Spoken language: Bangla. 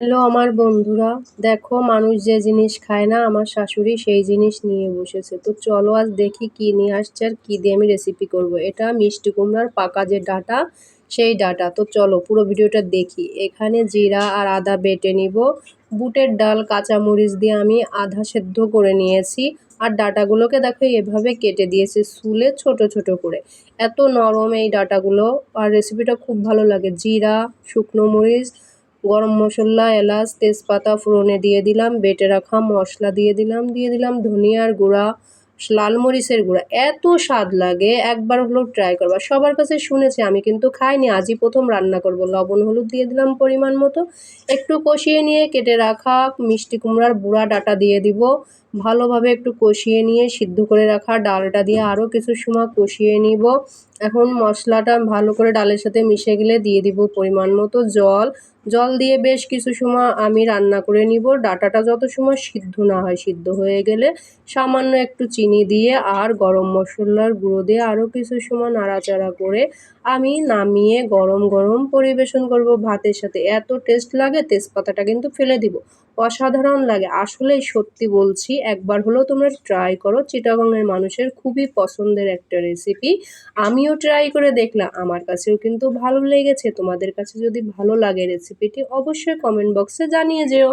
হ্যালো আমার বন্ধুরা, দেখো মানুষ যে জিনিস খায় না আমার শাশুড়ি সেই জিনিস নিয়ে বসেছে। তো চলো আজ দেখি কি নিয়ে আসছে আর কি দিয়ে আমি রেসিপি করব। এটা মিষ্টি কুমড়ার পাকা যে ডাঁটা, সেই ডাঁটা। তো চলো পুরো ভিডিওটা দেখি। এখানে জিরা আর আদা বেটে নিব। বুটের ডাল কাঁচামরিচ দিয়ে আমি আধা সেদ্ধ করে নিয়েছি। আর ডাঁটাগুলোকে দেখো এভাবে কেটে দিয়েছি শুলে ছোট ছোট করে। এত নরম এই ডাঁটাগুলো। আর রেসিপিটা খুব ভালো লাগে। জিরা, শুকনো মরিচ, গরম মশলা, এলাচ, তেজপাতা ফোড়নে দিয়ে দিলাম, বেটে রাখা মশলা দিয়ে দিলাম ধনিয়ার গুঁড়া, লাল মরিচের গুঁড়া। এত স্বাদ লাগে, একবার হলেও ট্রাই করবা। সবার কাছে শুনেছি, আমি কিন্তু খাইনি, আজই প্রথম রান্না করব। লবণ হলুদ দিয়ে দিলাম পরিমাণ মতো। একটু কষিয়ে নিয়ে কেটে রাখা মিষ্টি কুমড়ার বুড়া ডাঁটা দিয়ে দিব। ভালোভাবে একটু কষিয়ে নিয়ে সিদ্ধ করে রাখা ডালটা দিয়ে আরও কিছু সময় কষিয়ে নিব। এখন মশলাটা ভালো করে ডালের সাথে মিশে গেলে দিয়ে দিব পরিমাণ মতো জল। জল দিয়ে বেশ কিছু সময় আমি রান্না করে নিব। ডাঁটাটা যত সময় সিদ্ধ না হয়, সিদ্ধ হয়ে গেলে সামান্য একটু চিনি দিয়ে আর গরম মশলার গুঁড়ো দিয়ে আরও কিছু সময় নাড়াচাড়া করে আমি নামিয়ে গরম গরম পরিবেশন করব ভাতের সাথে। এত টেস্ট লাগে, তেজপাতাটা কিন্তু ফেলে দিব। অসাধারণ লাগে, আসলেই সত্যি বলছি, একবার হলেও তোমরা ট্রাই করো। চিটাগংয়ের মানুষের খুবই পছন্দের একটা রেসিপি। আমিও ট্রাই করে দেখলাম, আমার কাছেও কিন্তু ভালো লেগেছে। তোমাদের কাছে যদি ভালো লাগে রেসিপিটি, অবশ্যই কমেন্ট বক্সে জানিয়ে যেও।